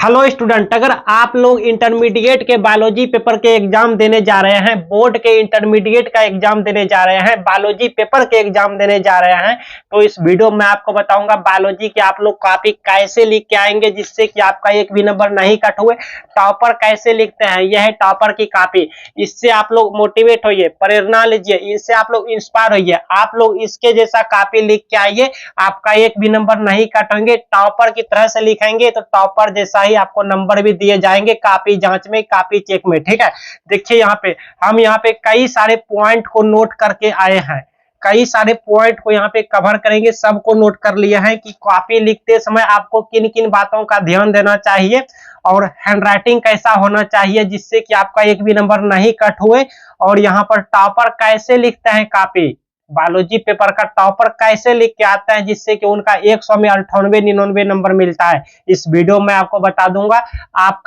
Hello student, अगर आप लोग इंटरमीडिएट के बायोलॉजी पेपर के एग्जाम देने जा रहे हैं, बोर्ड के इंटरमीडिएट का एग्जाम देने जा रहे हैं, बायोलॉजी पेपर के एग्जाम देने जा रहे हैं, तो इस वीडियो में आपको बताऊंगा बायोलॉजी के आप लोग कॉपी कैसे लिख के आएंगे जिससे कि आपका एक भी नंबर नहीं कट हुए। टॉपर कैसे लिखते हैं, यह है टॉपर की कॉपी। इससे आप लोग मोटिवेट होइए, प्रेरणा लीजिए, इससे आप लोग इंस्पायर होइए। आप लोग इसके जैसा कॉपी लिख के आइए, आपका एक भी नंबर नहीं कटेंगे। टॉपर की तरह से लिखेंगे तो टॉपर जैसा ही आपको नंबर भी दिए जाएंगे कॉपी जांच में, कॉपी चेक में। ठीक है, देखिए यहाँ पे हम यहाँ पे कई सारे पॉइंट को नोट करके आए हैं, कई सारे पॉइंट को यहाँ पे कवर करेंगे, सबको नोट कर लिया है कि कॉपी लिखते समय आपको किन किन बातों का ध्यान देना चाहिए और हैंडराइटिंग कैसा होना चाहिए जिससे कि आपका एक भी नंबर नहीं कट हुए। और यहाँ पर टॉपर कैसे लिखते हैं कॉपी, बायोलॉजी पेपर का टॉपर कैसे लिख के आता है जिससे कि उनका 100 में 98-99 नंबर मिलता है, इस वीडियो में आपको बता दूंगा। आप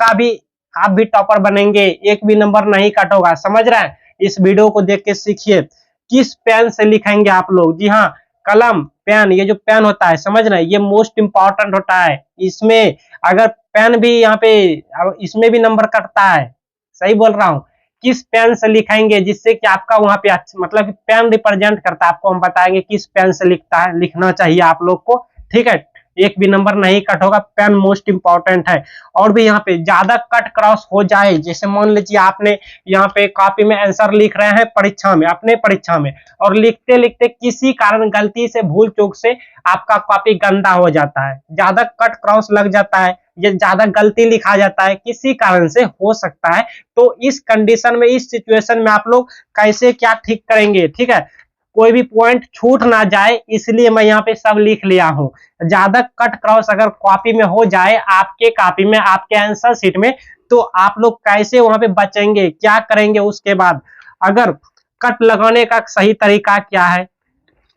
भी टॉपर बनेंगे, एक भी नंबर नहीं कट होगा, समझ रहे हैं। इस वीडियो को देख के सीखिए किस पेन से लिखेंगे आप लोग। जी हाँ, कलम पेन, ये जो पेन होता है समझ रहे हैं, ये मोस्ट इंपॉर्टेंट होता है। इसमें अगर पेन भी यहाँ पे इसमें भी नंबर कटता है, सही बोल रहा हूँ। किस पेन से लिखेंगे जिससे कि आपका वहां पे मतलब पेन रिप्रेजेंट करता है, आपको हम बताएंगे किस पेन से लिखना चाहिए आप लोग को। ठीक है, एक भी नंबर नहीं कट होगा, पेन मोस्ट इंपॉर्टेंट है। और भी यहाँ पे ज्यादा कट क्रॉस हो जाए, जैसे मान लीजिए आपने यहाँ पे कॉपी में आंसर लिख रहे हैं परीक्षा में, अपने परीक्षा में, और लिखते लिखते किसी कारण गलती से भूल चूक से आपका कॉपी गंदा हो जाता है, ज्यादा कट क्रॉस लग जाता है, ये ज्यादा गलती लिखा जाता है, किसी कारण से हो सकता है। तो इस कंडीशन में, इस सिचुएशन में आप लोग कैसे क्या ठीक करेंगे, ठीक है, कोई भी पॉइंट छूट ना जाए, इसलिए मैं यहाँ पे सब लिख लिया हूँ। ज्यादा कट क्रॉस अगर कॉपी में हो जाए, आपके कॉपी में, आपके आंसर शीट में, तो आप लोग कैसे वहां पे बचेंगे, क्या करेंगे उसके बाद। अगर कट लगाने का सही तरीका क्या है,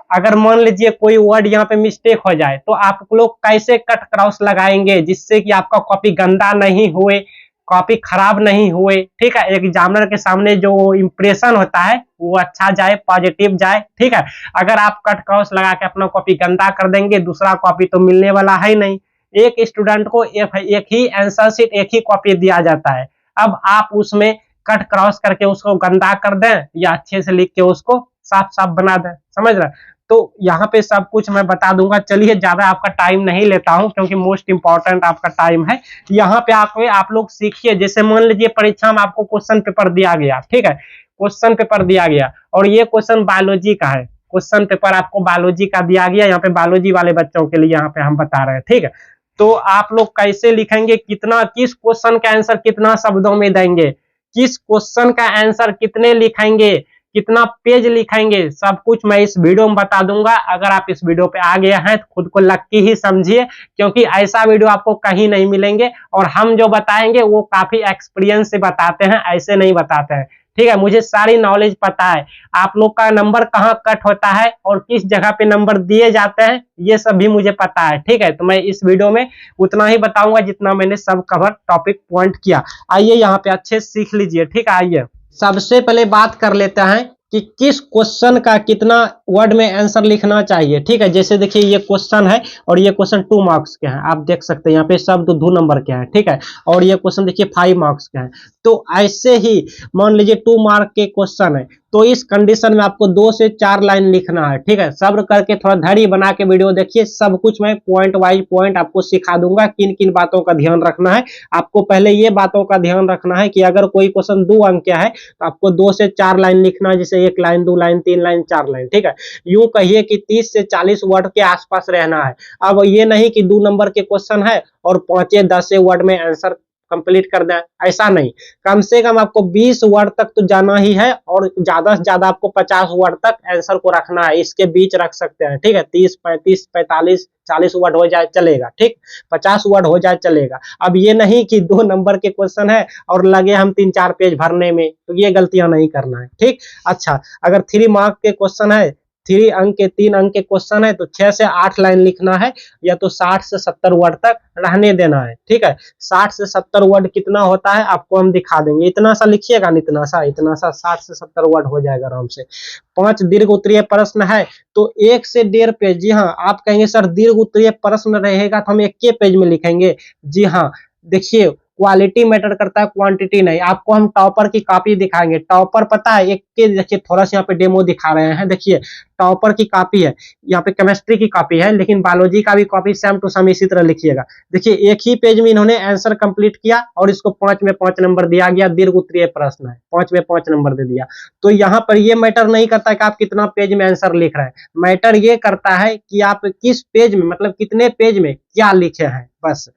अगर मान लीजिए कोई वर्ड यहाँ पे मिस्टेक हो जाए तो आप लोग कैसे कट क्रॉस लगाएंगे जिससे कि आपका कॉपी गंदा नहीं हुए, कॉपी खराब नहीं हुए। ठीक है, एग्जामिनर के सामने जो इंप्रेशन होता है वो अच्छा जाए, पॉजिटिव जाए। ठीक है, अगर आप कट क्रॉस लगा के अपना कॉपी गंदा कर देंगे, दूसरा कॉपी तो मिलने वाला है नहीं। एक स्टूडेंट को एक ही आंसर शीट, एक ही कॉपी दिया जाता है। अब आप उसमें कट क्रॉस करके उसको गंदा कर दें या अच्छे से लिख के उसको साफ साफ बना दें, समझ रहे। तो यहाँ पे सब कुछ मैं बता दूंगा। चलिए, ज्यादा आपका टाइम नहीं लेता हूँ क्योंकि मोस्ट इंपॉर्टेंट आपका टाइम है। यहाँ पे आप लोग सीखिए। जैसे मान लीजिए परीक्षा में आपको क्वेश्चन पेपर दिया गया, ठीक है, क्वेश्चन पेपर दिया गया और ये क्वेश्चन बायोलॉजी का है, क्वेश्चन पेपर आपको बायोलॉजी का दिया गया, यहाँ पे बायोलॉजी वाले बच्चों के लिए यहाँ पे हम बता रहे हैं। ठीक है, तो आप लोग कैसे लिखेंगे, कितना, किस क्वेश्चन का आंसर कितना शब्दों में देंगे, किस क्वेश्चन का आंसर कितने लिखेंगे, कितना पेज लिखेंगे, सब कुछ मैं इस वीडियो में बता दूंगा। अगर आप इस वीडियो पे आ गए हैं तो खुद को लक्की ही समझिए, क्योंकि ऐसा वीडियो आपको कहीं नहीं मिलेंगे। और हम जो बताएंगे वो काफी एक्सपीरियंस से बताते हैं, ऐसे नहीं बताते हैं। ठीक है, मुझे सारी नॉलेज पता है, आप लोग का नंबर कहाँ कट होता है और किस जगह पे नंबर दिए जाते हैं, ये सब भी मुझे पता है। ठीक है, तो मैं इस वीडियो में उतना ही बताऊंगा जितना मैंने सब कवर टॉपिक पॉइंट किया। आइए यहाँ पे अच्छे से सीख लीजिए। ठीक है, आइए सबसे पहले बात कर लेते हैं कि किस क्वेश्चन का कितना वर्ड में आंसर लिखना चाहिए। ठीक है, जैसे देखिए ये क्वेश्चन है और ये क्वेश्चन 2 मार्क्स के हैं, आप देख सकते हैं यहाँ पे शब्द 2 नंबर के हैं। ठीक है, और ये क्वेश्चन देखिए 5 मार्क्स के हैं। तो ऐसे ही मान लीजिए 2 मार्क के क्वेश्चन है, तो इस कंडीशन में आपको 2 से 4 लाइन लिखना है। ठीक है, सब्र करके थोड़ा धैर्य बना के वीडियो देखिए, सब कुछ मैं पॉइंट वाइज पॉइंट आपको सिखा दूंगा, किन किन बातों का ध्यान रखना है। आपको पहले ये बातों का ध्यान रखना है कि अगर कोई क्वेश्चन 2 अंक का है तो आपको 2 से 4 लाइन लिखना है, जैसे 1 लाइन, 2 लाइन, 3 लाइन, 4 लाइन। ठीक है, यूं कहिए कि 30 से 40 वर्ड के आसपास रहना है। अब ये नहीं कि 2 नंबर के क्वेश्चन है और 5-10 वर्ड में आंसर कंप्लीट कर दें, ऐसा नहीं। कम से कम आपको 20 वर्ड तक तो जाना ही है और ज्यादा से ज्यादा आपको 50 वर्ड तक आंसर को रखना है, इसके बीच रख सकते हैं। ठीक है, 30, 35, 45, 40 वर्ड हो जाए चलेगा, ठीक, 50 वर्ड हो जाए चलेगा। अब ये नहीं कि 2 नंबर के क्वेश्चन है और लगे हम 3-4 पेज भरने में, तो ये गलतियां नहीं करना है। ठीक, अच्छा, अगर 3 मार्क के क्वेश्चन है, 3 अंक के 3 अंक के क्वेश्चन है, तो 6 से 8 लाइन लिखना है, या तो 60 से 70 वर्ड तक रहने देना है। ठीक है, 60 से 70 वर्ड कितना होता है आपको हम दिखा देंगे, इतना सा लिखिएगा, इतना सा 60 से 70 वर्ड हो जाएगा आराम से। 5 दीर्घ उत्तरीय प्रश्न है तो 1 से 1.5 पेज। जी हाँ, आप कहेंगे सर दीर्घ उत्तरीय प्रश्न रहेगा तो हम 1 पेज में लिखेंगे। जी हाँ, देखिए क्वालिटी मैटर करता है, क्वांटिटी नहीं। आपको हम टॉपर की कॉपी दिखाएंगे। टॉपर पता है एक के, देखिए थोड़ा सा यहाँ पे डेमो दिखा रहे हैं। देखिए टॉपर की कॉपी है, यहाँ पे केमिस्ट्री की कॉपी है, लेकिन बायोलॉजी का भी कॉपी सेम टू सेम इसी तरह लिखिएगा। देखिए एक ही पेज में इन्होंने आंसर कंप्लीट किया और इसको 5 में 5 नंबर दिया गया। दीर्घ उत्तरीय प्रश्न है, 5 में 5 नंबर दे दिया। तो यहाँ पर ये मैटर नहीं करता कि आप कितना पेज में आंसर लिख रहे हैं, मैटर ये करता है कि आप किस पेज में, मतलब कितने पेज में क्या लिखे हैं, बस।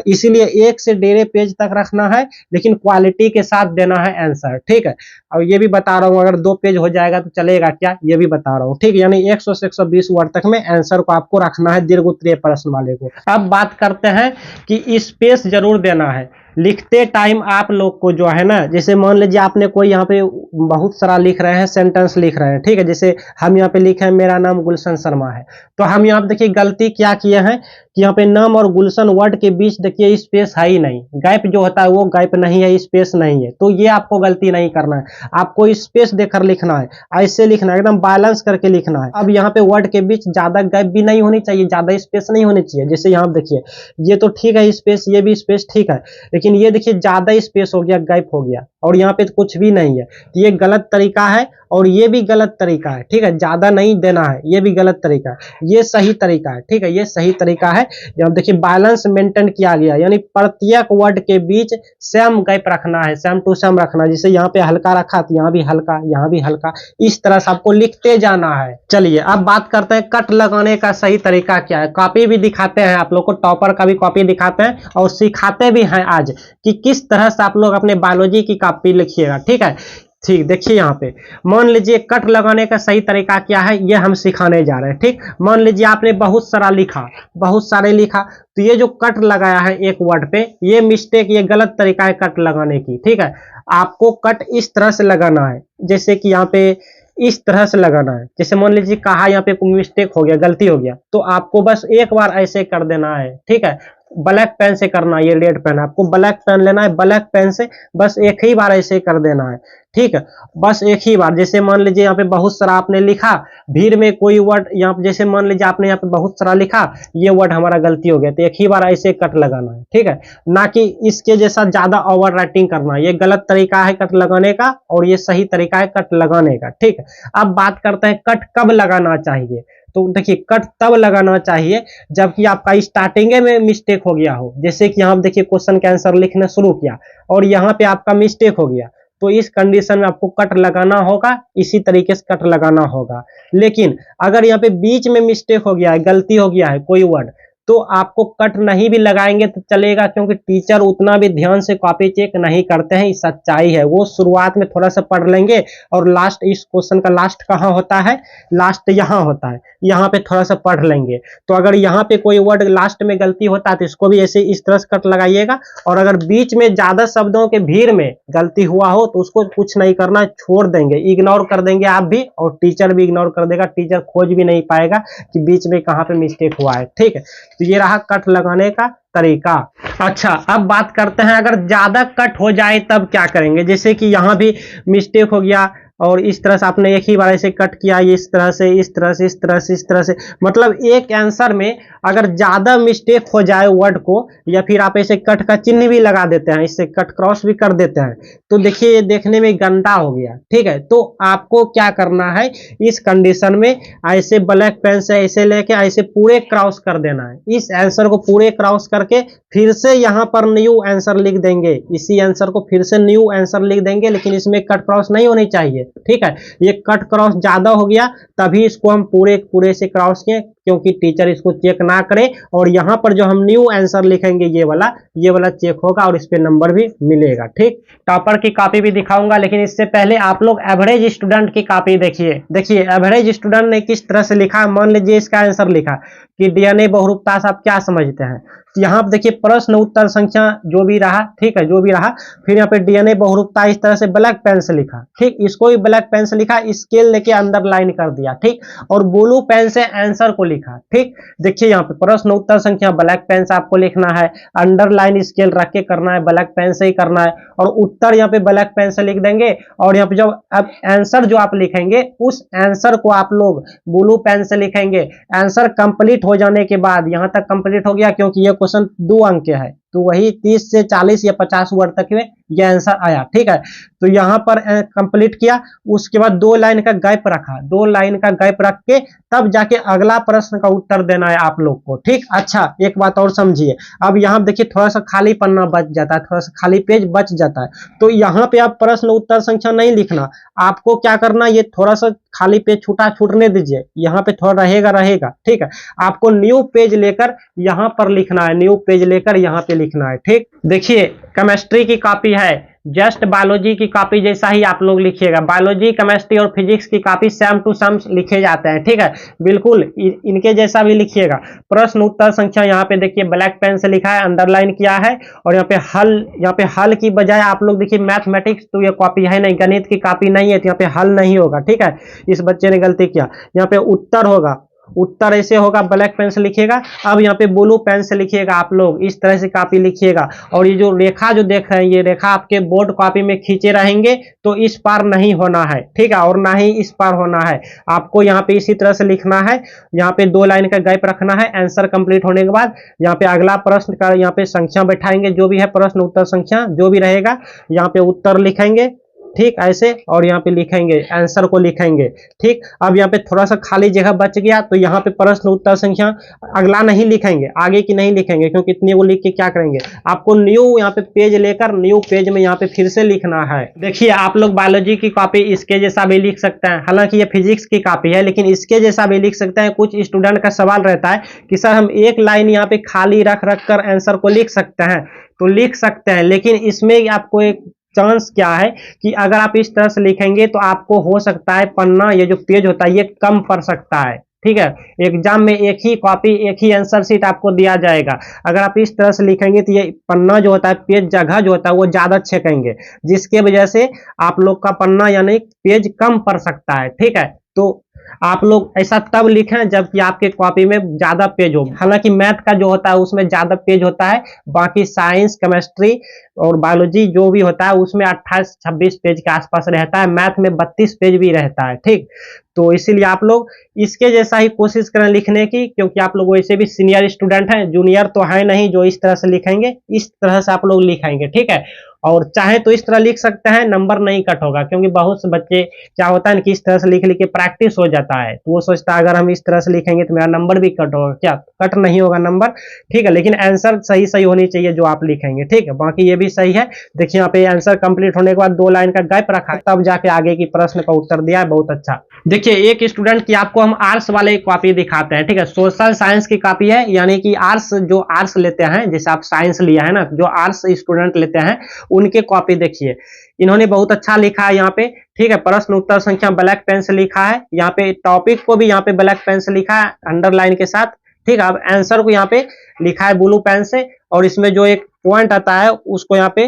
इसीलिए 1 से 1.5 पेज तक रखना है, लेकिन क्वालिटी के साथ देना है आंसर, ठीक है। और ये भी बता रहा हूँ, अगर 2 पेज हो जाएगा तो चलेगा क्या, ये भी बता रहा हूँ, ठीक है। यानी 100 से 120 वर्ड तक में आंसर को आपको रखना है, दीर्घ उत्तरीय प्रश्न वाले को। अब बात करते हैं कि स्पेस जरूर देना है लिखते टाइम। आप लोग को जो है ना, जैसे मान लीजिए आपने कोई यहाँ पे बहुत सारा लिख रहे हैं, सेंटेंस लिख रहे हैं, ठीक है। जैसे हम यहाँ पे लिखे हैं मेरा नाम गुलशन शर्मा है, तो हम यहाँ पे देखिए गलती क्या किए हैं कि यहाँ पे नाम और गुलशन वर्ड के बीच देखिए स्पेस है ही नहीं, गैप जो होता है वो गैप नहीं है, स्पेस नहीं है। तो ये आपको गलती नहीं करना है, आपको स्पेस देकर लिखना है, ऐसे लिखना है, एकदम बैलेंस करके लिखना है। अब यहाँ पे वर्ड के बीच ज्यादा गैप भी नहीं होनी चाहिए, ज्यादा स्पेस नहीं होनी चाहिए। जैसे यहाँ देखिए ये तो ठीक है स्पेस, ये भी स्पेस ठीक है, लेकिन ये देखिए ज्यादा स्पेस हो गया, गैप हो गया, और यहाँ पे कुछ भी नहीं है। तो ये गलत तरीका है और ये भी गलत तरीका है, ठीक है। ज्यादा नहीं देना है, ये भी गलत तरीका है, ये सही तरीका है, ठीक है, ये सही तरीका है। यहाँ देखिए बैलेंस मेंटेन किया गया, यानी प्रत्येक वर्ड के बीच सेम गैप रखना है, सेम टू सेम रखना है। जैसे यहाँ पे हल्का रखा तो यहाँ भी हल्का, यहाँ भी हल्का, इस तरह से आपको लिखते जाना है। चलिए अब बात करते हैं कट लगाने का सही तरीका क्या है। कॉपी भी दिखाते हैं आप लोग को, टॉपर का भी कॉपी दिखाते हैं और सिखाते भी हैं आज कि किस तरह से आप लोग अपने बायोलॉजी की कॉपी लिखिएगा, ठीक है। ठीक, देखिए यहाँ पे मान लीजिए कट लगाने का सही तरीका क्या है, ये हम सिखाने जा रहे हैं, ठीक। मान लीजिए आपने बहुत सारा लिखा, बहुत सारे लिखा, तो ये जो कट लगाया है एक वर्ड पे, ये मिस्टेक, ये गलत तरीका है कट लगाने की, ठीक है। आपको कट इस तरह से लगाना है, जैसे कि यहाँ पे इस तरह से लगाना है। जैसे मान लीजिए कहा यहाँ पे कोई मिस्टेक हो गया, गलती हो गया, तो आपको बस एक बार ऐसे कर देना है, ठीक है। ब्लैक पेन से करना है, ये रेड पेन, आपको ब्लैक पेन लेना है, ब्लैक पेन से बस एक ही बार ऐसे कर देना है, ठीक है, बस एक ही बार। जैसे मान लीजिए यहाँ पे बहुत सारा आपने लिखा, भीड़ में कोई वर्ड यहाँ पे, जैसे मान लीजिए आपने यहाँ पे बहुत सारा लिखा, ये वर्ड हमारा गलती हो गया, तो एक ही बार ऐसे कट लगाना है, ठीक है, ना कि इसके जैसा ज्यादा ओवर राइटिंग करना है। ये गलत तरीका है कट लगाने का और ये सही तरीका है कट लगाने का, ठीक है। अब बात करते हैं कट कब लगाना चाहिए। तो देखिए कट तब लगाना चाहिए जबकि आपका स्टार्टिंग में मिस्टेक हो गया हो। जैसे कि यहाँ देखिए क्वेश्चन का आंसर लिखना शुरू किया और यहाँ पे आपका मिस्टेक हो गया, तो इस कंडीशन में आपको कट लगाना होगा, इसी तरीके से कट लगाना होगा। लेकिन अगर यहाँ पे बीच में मिस्टेक हो गया है, गलती हो गया है कोई वर्ड, तो आपको कट नहीं भी लगाएंगे तो चलेगा, क्योंकि टीचर उतना भी ध्यान से कॉपी चेक नहीं करते हैं, सच्चाई है। वो शुरुआत में थोड़ा सा पढ़ लेंगे और लास्ट, इस क्वेश्चन का लास्ट कहाँ होता है, लास्ट यहाँ होता है, यहाँ पे थोड़ा सा पढ़ लेंगे। तो अगर यहाँ पे कोई वर्ड लास्ट में गलती होता है तो इसको भी ऐसे इस तरह से कट लगाइएगा। और अगर बीच में ज्यादा शब्दों के भीड़ में गलती हुआ हो तो उसको कुछ नहीं करना, छोड़ देंगे, इग्नोर कर देंगे आप भी और टीचर भी इग्नोर कर देगा। टीचर खोज भी नहीं पाएगा कि बीच में कहाँ पे मिस्टेक हुआ है, ठीक है। तो ये रहा कट लगाने का तरीका। अच्छा अब बात करते हैं अगर ज्यादा कट हो जाए तब क्या करेंगे। जैसे कि यहाँ भी मिस्टेक हो गया और इस तरह से आपने एक ही बार ऐसे कट किया, इस तरह से, इस तरह से, इस तरह से, इस तरह से, मतलब एक आंसर में अगर ज्यादा मिस्टेक हो जाए वर्ड को, या फिर आप ऐसे कट का चिन्ह भी लगा देते हैं, इससे कट क्रॉस भी कर देते हैं, तो देखिए ये देखने में गंदा हो गया, ठीक है। तो आपको क्या करना है इस कंडीशन में, ऐसे ब्लैक पेन से ऐसे लेके ऐसे पूरे क्रॉस कर देना है। इस आंसर को पूरे क्रॉस करके फिर से यहाँ पर न्यू आंसर लिख देंगे, इसी आंसर को फिर से न्यू आंसर लिख देंगे, लेकिन इसमें कट क्रॉस नहीं होनी चाहिए, ठीक है। ये कट क्रॉस ज्यादा हो गया तभी इसको हम पूरे से क्रॉस किए, क्योंकि टीचर इसको चेक ना करे। और यहाँ पर जो हम न्यू आंसर लिखेंगे ये वाला चेक होगा और इस पे नंबर भी मिलेगा, ठीक। टॉपर की कॉपी भी दिखाऊंगा, लेकिन इससे पहले आप लोग एवरेज स्टूडेंट की कॉपी देखिए। देखिए एवरेज स्टूडेंट ने किस तरह से लिखा। मान लीजिए इसका आंसर लिखा कि डीएनए बहुरूपता से आप क्या समझते हैं, तो यहाँ पे देखिए प्रश्न उत्तर संख्या जो भी रहा, ठीक है, जो भी रहा, फिर यहाँ पे डीएनए बहुरूपता इस तरह से ब्लैक पेन से लिखा, ठीक, इसको भी ब्लैक पेन से लिखा, स्केल लेके अंडरलाइन कर दिया, ठीक, और ब्लू पेन से आंसर को लिखा, ठीक। देखिए यहाँ पे प्रश्न उत्तर संख्या ब्लैक पेन से आपको लिखना है, अंडरलाइन स्केल रख के करना है, ब्लैक पेन से ही करना है, और उत्तर यहाँ पे ब्लैक पेन से लिख देंगे। और यहाँ पे जब अब आंसर जो आप लिखेंगे उस आंसर को आप लोग ब्लू पेन से लिखेंगे। आंसर कंप्लीट हो जाने के बाद, यहाँ तक कंप्लीट हो गया क्योंकि ये क्वेश्चन 2 अंक के है, तो वही 30 से 40 या 50 वर्ड तक में यह आंसर आया। ठीक है, तो यहाँ पर कंप्लीट किया, उसके बाद 2 लाइन का गैप रखा, 2 लाइन का गैप रख के तब जाके अगला प्रश्न का उत्तर देना है आप लोग को। ठीक, अच्छा एक बात और समझिए, अब यहाँ देखिए थोड़ा सा खाली पन्ना बच जाता है, थोड़ा सा खाली पेज बच जाता है, तो यहाँ पे आप प्रश्न उत्तर संख्या नहीं लिखना, आपको क्या करना, ये थोड़ा सा खाली पेज छूटने दीजिए, यहाँ पे थोड़ा रहेगा। ठीक है, आपको न्यू पेज लेकर यहाँ पर लिखना है, न्यू पेज लेकर यहाँ पे लिखना है। ठीक, देखिए केमिस्ट्री की कॉपी है, जस्ट बायोलॉजी की कॉपी जैसा ही आप लोग लिखिएगा, बायोलॉजी केमिस्ट्री और फिजिक्स की कॉपी सेम टू सेम लिखे जाते हैं। ठीक है, बिल्कुल इनके जैसा भी लिखिएगा। प्रश्न उत्तर संख्या यहाँ पे देखिए ब्लैक पेन से लिखा है, अंडरलाइन किया है, और यहाँ पे हल की बजाय आप लोग देखिए मैथमेटिक्स, तो ये कॉपी है नहीं, गणित की कॉपी नहीं है, तो यहाँ पे हल नहीं होगा। ठीक है, इस बच्चे ने गलती किया, यहाँ पे उत्तर होगा, उत्तर ऐसे होगा, ब्लैक पेन से लिखिएगा। अब यहाँ पे ब्लू पेन से लिखिएगा, आप लोग इस तरह से कॉपी लिखिएगा, और ये जो रेखा जो देख रहे हैं, ये रेखा आपके बोर्ड कॉपी में खींचे रहेंगे, तो इस पार नहीं होना है। ठीक है, और ना ही इस पार होना है, आपको यहाँ पे इसी तरह से लिखना है, यहाँ पे 2 लाइन का गैप रखना है। आंसर कंप्लीट होने के बाद यहाँ पे अगला प्रश्न का यहाँ पे संख्या बैठाएंगे, जो भी है प्रश्न उत्तर संख्या जो भी रहेगा, यहाँ पे उत्तर लिखेंगे। ठीक, ऐसे, और यहाँ पे लिखेंगे, आंसर को लिखेंगे। ठीक, अब यहाँ पे थोड़ा सा खाली जगह बच गया, तो यहाँ पे प्रश्न उत्तर संख्या अगला नहीं लिखेंगे, आगे की नहीं लिखेंगे, क्योंकि इतनी वो लिख के क्या करेंगे, आपको न्यू यहाँ पे पेज लेकर न्यू पेज में यहाँ पे फिर से लिखना है। देखिए आप लोग बायोलॉजी की कॉपी इसके जैसा भी लिख सकते हैं, हालांकि ये फिजिक्स की कॉपी है, लेकिन इसके जैसा भी लिख सकते हैं। कुछ स्टूडेंट का सवाल रहता है कि सर हम एक लाइन यहाँ पे खाली रख कर आंसर को लिख सकते हैं, तो लिख सकते हैं, लेकिन इसमें आपको एक चांस क्या है कि अगर आप इस तरह से लिखेंगे तो आपको हो सकता है पन्ना, ये जो पेज होता है, ये कम पड़ सकता है। ठीक है, एग्जाम में एक ही कॉपी, एक ही आंसर शीट आपको दिया जाएगा, अगर आप इस तरह से लिखेंगे तो ये पन्ना जो होता है, पेज जगह जो होता है, वो ज्यादा छेकेंगे, जिसके वजह से आप लोग का पन्ना यानी पेज कम पड़ सकता है। ठीक है, तो आप लोग ऐसा तब लिखें जबकि आपके कॉपी में ज्यादा पेज हो। हालांकि मैथ का जो होता है उसमें ज्यादा पेज होता है, बाकी साइंस, केमिस्ट्री और बायोलॉजी जो भी होता है उसमें 28-26 पेज के आसपास रहता है, मैथ में 32 पेज भी रहता है। ठीक, तो इसीलिए आप लोग इसके जैसा ही कोशिश करें लिखने की, क्योंकि आप लोग वैसे भी सीनियर स्टूडेंट हैं, जूनियर तो है नहीं जो इस तरह से लिखेंगे, इस तरह से आप लोग लिखेंगे। ठीक है, और चाहे तो इस तरह लिख सकते हैं, नंबर नहीं कट होगा, क्योंकि बहुत से बच्चे क्या होता है कि इस तरह से लिख के प्रैक्टिस हो जाता है, तो वो सोचता है अगर हम इस तरह से लिखेंगे तो मेरा नंबर भी कट होगा, क्या कट नहीं होगा नंबर। ठीक है, लेकिन आंसर सही होनी चाहिए जो आप लिखेंगे। ठीक है, बाकी ये भी सही है। देखिए यहाँ पे आंसर कंप्लीट होने के बाद 2 लाइन का गैप रखा, तब जाके आगे की प्रश्न का उत्तर दिया है, बहुत अच्छा। देखिए एक स्टूडेंट की आपको हम आर्ट्स वाले कॉपी दिखाते हैं। ठीक है, सोशल साइंस की कॉपी है, यानी कि आर्ट्स जो आर्ट्स लेते हैं, जैसे आप साइंस लिया है ना, जो आर्ट्स स्टूडेंट लेते हैं उनके कॉपी देखिए, इन्होंने बहुत अच्छा लिखा है यहाँ पे। ठीक है, प्रश्न उत्तर संख्या ब्लैक पेन से लिखा है, यहाँ पे टॉपिक को भी यहाँ पे ब्लैक पेन से लिखा है अंडरलाइन के साथ। ठीक है, अब आंसर को यहाँ पे लिखा है ब्लू पेन से, और इसमें जो एक पॉइंट आता है उसको यहाँ पे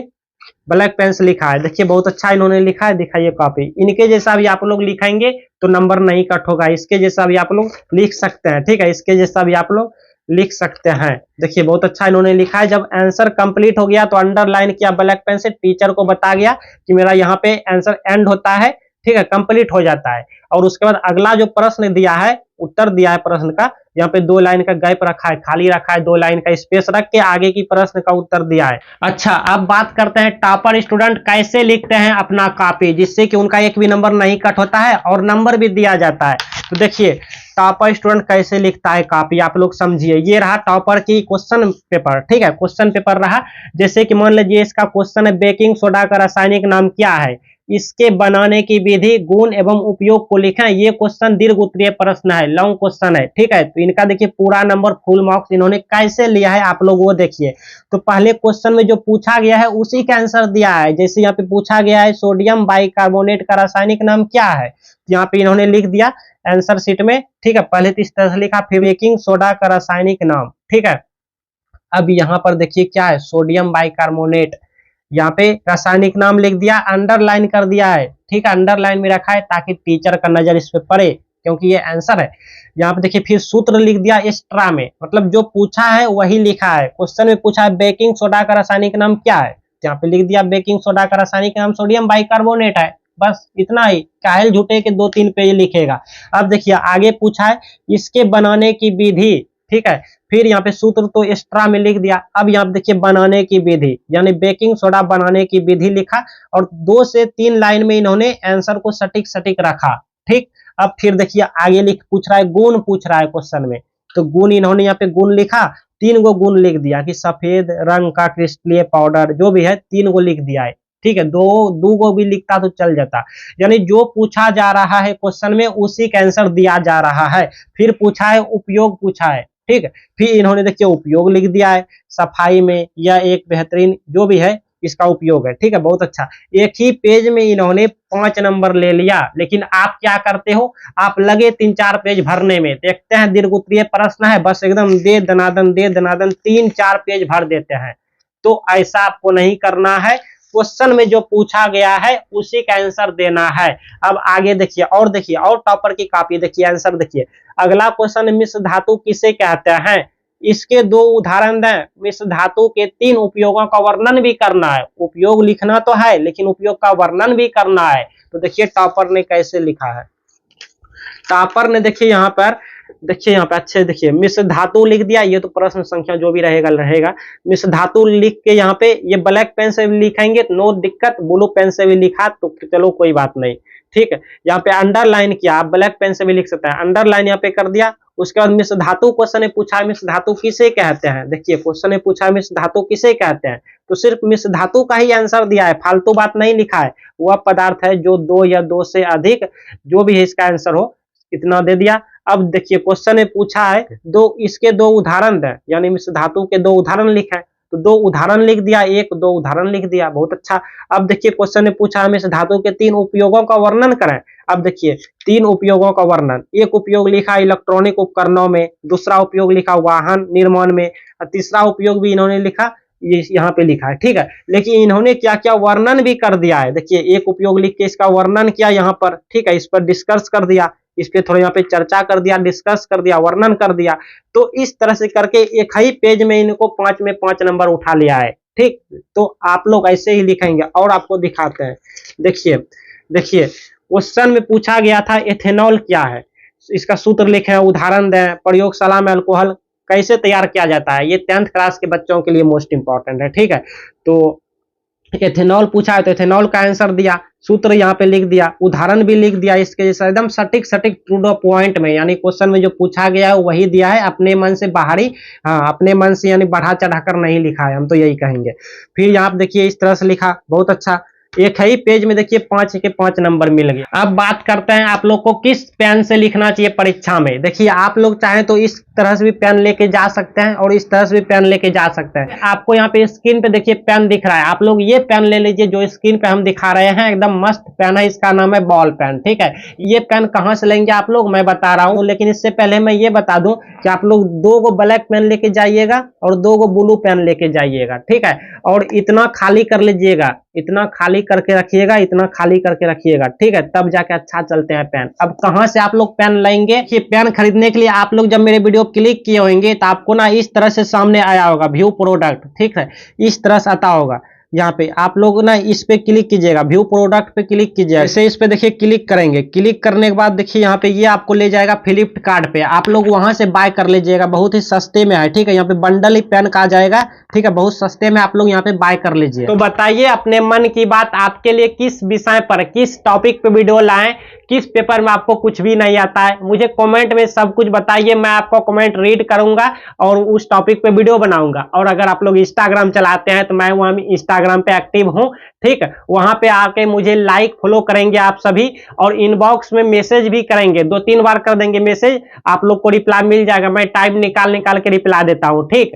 ब्लैक पेन से लिखा है। देखिए बहुत अच्छा इन्होंने लिखा है, दिखाइए कॉपी, इनके जैसा भी आप लोग लिखेंगे तो नंबर नहीं कट होगा, इसके जैसा भी आप लोग लिख सकते हैं। ठीक है, इसके जैसा भी आप लोग लिख सकते हैं। देखिए बहुत अच्छा इन्होंने लिखा है। जब आंसर कंप्लीट हो गया तो अंडरलाइन किया ब्लैक पेन से, टीचर को बता गया कि मेरा यहाँ पे आंसर एंड होता है। ठीक है, कंप्लीट हो जाता है, और उसके बाद अगला जो प्रश्न दिया है, उत्तर दिया है प्रश्न का, यहाँ पे 2 लाइन का गैप रखा है, खाली रखा है, 2 लाइन का स्पेस रख के आगे की प्रश्न का उत्तर दिया है। अच्छा, अब बात करते हैं टॉपर स्टूडेंट कैसे लिखते हैं अपना कॉपी, जिससे कि उनका एक भी नंबर नहीं कट होता है और नंबर भी दिया जाता है। तो देखिए टॉपर स्टूडेंट कैसे लिखता है कॉपी, आप लोग समझिए। ये रहा टॉपर की क्वेश्चन पेपर। ठीक है, क्वेश्चन पेपर रहा, जैसे कि मान लीजिए इसका क्वेश्चन है बेकिंग सोडा का रासायनिक नाम क्या है, इसके बनाने की विधि, गुण एवं उपयोग को लिखें। ये क्वेश्चन दीर्घ उत्तरीय प्रश्न है, लॉन्ग क्वेश्चन है। ठीक है, तो इनका देखिए पूरा नंबर फुल मार्क्स इन्होंने कैसे लिया है आप लोग वो देखिए। तो पहले क्वेश्चन में जो पूछा गया है उसी का आंसर दिया है, जैसे यहाँ पे पूछा गया है सोडियम बाइकार्बोनेट का रासायनिक नाम क्या है, यहाँ पे इन्होंने लिख दिया आंसर शीट में। ठीक है, पहले तो इस तरह से लिखा, फिर बेकिंग सोडा का रासायनिक नाम। ठीक है, अब यहाँ पर देखिए क्या है, सोडियम बाइकार्बोनेट, यहाँ पे रासायनिक नाम लिख दिया, अंडरलाइन कर दिया है। ठीक है, अंडरलाइन में रखा है ताकि टीचर का नजर इस पे पड़े, क्योंकि ये आंसर है। यहाँ पे देखिए फिर सूत्र लिख दिया एक्स्ट्रा में, मतलब जो पूछा है वही लिखा है। क्वेश्चन में पूछा है बेकिंग सोडा का रासायनिक नाम क्या है, यहाँ पे लिख दिया बेकिंग सोडा का रासायनिक नाम सोडियम बाइकार्बोनेट है। बस इतना ही, काहेल झूठे के 2-3 पेज लिखेगा। अब देखिए आगे पूछा है इसके बनाने की विधि, ठीक है। फिर यहाँ पे सूत्र तो एक्स्ट्रा में लिख दिया। अब यहाँ पे देखिए बनाने की विधि यानी बेकिंग सोडा बनाने की विधि लिखा और 2 से 3 लाइन में इन्होंने आंसर को सटीक सटीक रखा। ठीक, अब फिर देखिए आगे लिख पूछ रहा है, गुण पूछ रहा है क्वेश्चन में, तो गुण इन्होंने यहाँ पे गुण लिखा, 3 गो गुण लिख दिया कि सफेद रंग का क्रिस्टलीय पाउडर जो भी है 3 गो लिख दिया है। ठीक है, दो गो भी लिखता तो चल जाता, यानी जो पूछा जा रहा है क्वेश्चन में उसी का आंसर दिया जा रहा है। फिर पूछा है उपयोग पूछा है, ठीक है, फिर इन्होंने देखिए उपयोग लिख दिया है, सफाई में या एक बेहतरीन जो भी है इसका उपयोग है। ठीक है, बहुत अच्छा। एक ही पेज में इन्होंने 5 नंबर ले लिया, लेकिन आप क्या करते हो, आप लगे 3-4 पेज भरने में, देखते हैं दीर्घ उत्तरीय प्रश्न है, बस एकदम दे दनादन 3-4 पेज भर देते हैं। तो ऐसा आपको नहीं करना है, क्वेश्चन में जो पूछा गया है उसी का आंसर देना है। अब आगे देखिए और देखिए और टॉपर की कॉपी देखिए, आंसर देखिए। अगला क्वेश्चन, मिश्र धातु किसे कहते हैं, इसके 2 उदाहरण दें। मिश्र धातु के 3 उपयोगों का वर्णन भी करना है, उपयोग लिखना तो है लेकिन उपयोग का वर्णन भी करना है। तो देखिए टॉपर ने कैसे लिखा है। टॉपर ने देखिए यहाँ पर, देखिए यहाँ पे अच्छे देखिए, मिश्र धातु लिख दिया, ये तो प्रश्न संख्या जो भी रहेगा। मिश्र धातु लिख के यहाँ पे ये ब्लैक पेन से भी लिखेंगे नो दिक्कत, ब्लू पेन से भी लिखा तो चलो कोई बात नहीं। ठीक है, यहाँ पे अंडरलाइन किया, आप ब्लैक पेन से भी लिख सकते हैं, अंडरलाइन यहाँ पे कर दिया। उसके बाद मिश्र धातु क्वेश्चन ने पूछा मिश्र धातु किसे कहते हैं, देखिए क्वेश्चन ने पूछा मिश्र धातु किसे कहते हैं, तो सिर्फ मिश्र धातु का ही आंसर दिया है, फालतू बात नहीं लिखा है। वह पदार्थ है जो 2 या 2 से अधिक जो भी है इसका आंसर हो, इतना दे दिया। अब देखिए क्वेश्चन ने पूछा है इसके 2 उदाहरण दें, यानी मिश्र धातु के 2 उदाहरण लिखें, तो 2 उदाहरण लिख दिया, 1-2 उदाहरण लिख दिया, बहुत अच्छा। अब देखिए क्वेश्चन ने पूछा है मिश्र धातु के 3 उपयोगों का वर्णन करें। अब देखिए 3 उपयोगों का वर्णन, एक उपयोग लिखा इलेक्ट्रॉनिक उपकरणों में, दूसरा उपयोग लिखा वाहन निर्माण में, और तीसरा उपयोग भी इन्होंने लिखा, ये यहाँ पे लिखा है। ठीक है, लेकिन इन्होंने क्या क्या वर्णन भी कर दिया है, देखिए एक उपयोग लिख के इसका वर्णन किया यहाँ पर, ठीक है, इस पर डिस्कस कर दिया, इस पे थोड़ा यहाँ पे चर्चा कर दिया, डिस्कस कर दिया, वर्णन कर दिया। तो इस तरह से करके एक ही पेज में इनको 5 में 5 नंबर उठा लिया है। ठीक, तो आप लोग ऐसे ही लिखेंगे। और आपको दिखाते हैं, देखिए देखिए क्वेश्चन में पूछा गया था एथेनॉल क्या है, इसका सूत्र लिखे, उदाहरण दें, प्रयोगशाला में अल्कोहल कैसे तैयार किया जाता है, ये 10th क्लास के बच्चों के लिए मोस्ट इंपॉर्टेंट है। ठीक है, तो एथेनॉल पूछा है तो एथेनॉल का आंसर दिया, सूत्र यहाँ पे लिख दिया, उदाहरण भी लिख दिया इसके जैसा एकदम सटीक सटीक टू द पॉइंट में, यानी क्वेश्चन में जो पूछा गया है वही दिया है, अपने मन से बाहरी, हाँ अपने मन से यानी बढ़ा चढ़ाकर नहीं लिखा है, हम तो यही कहेंगे। फिर यहाँ पे देखिए इस तरह से लिखा, बहुत अच्छा। एक ही पेज में देखिए 5 के 5 नंबर मिल गए। अब बात करते हैं आप लोग को किस पेन से लिखना चाहिए परीक्षा में। देखिए आप लोग चाहें तो इस तरह से भी पेन लेके जा सकते हैं और इस तरह से भी पेन लेके जा सकते हैं। आपको यहाँ पे स्क्रीन पे देखिए पेन दिख रहा है, आप लोग ये पेन ले लीजिए जो स्क्रीन पे हम दिखा रहे हैं, एकदम मस्त पेन है, इसका नाम है बॉल पेन। ठीक है, ये पेन कहाँ से लेंगे आप लोग मैं बता रहा हूँ, लेकिन इससे पहले मैं ये बता दूं कि आप लोग 2 गो ब्लैक पेन लेके जाइएगा और 2 गो ब्लू पेन लेके जाइएगा। ठीक है, और इतना खाली कर लीजिएगा, इतना खाली करके रखिएगा, इतना खाली करके रखिएगा। ठीक है, तब जाके अच्छा चलते हैं पेन। अब कहां से आप लोग पेन लेंगे, ये पेन खरीदने के लिए आप लोग जब मेरे वीडियो क्लिक किए होंगे तो आपको ना इस तरह से सामने आया होगा व्यू प्रोडक्ट। ठीक है, इस तरह से आता होगा, यहाँ पे आप लोग ना इस पे क्लिक कीजिएगा, व्यू प्रोडक्ट पे क्लिक कीजिएगा, इसे इस पे देखिए क्लिक करेंगे, क्लिक करने के बाद देखिए यहाँ पे ये आपको ले जाएगा फ्लिपकार्ट पे, आप लोग वहां से बाय कर लीजिएगा, बहुत ही सस्ते में है। ठीक है, यहाँ पे बंडल ही पेन का आ जाएगा, ठीक है, बहुत सस्ते में आप लोग यहाँ पे बाय कर लीजिए। तो बताइए अपने मन की बात, आपके लिए किस विषय पर, किस टॉपिक पे वीडियो लाएं, किस पेपर में आपको कुछ भी नहीं आता है, मुझे कमेंट में सब कुछ बताइए, मैं आपको कमेंट रीड करूंगा और उस टॉपिक पे वीडियो बनाऊंगा। और अगर आप लोग इंस्टाग्राम चलाते हैं तो मैं वहां इंस्टाग्राम पे एक्टिव हूं। ठीक है, वहां पे आके मुझे लाइक फॉलो करेंगे आप सभी, और इनबॉक्स में मैसेज भी करेंगे, 2-3 बार कर देंगे मैसेज, आप लोग को रिप्लाई मिल जाएगा, मैं टाइम निकाल के रिप्लाई देता हूं। ठीक।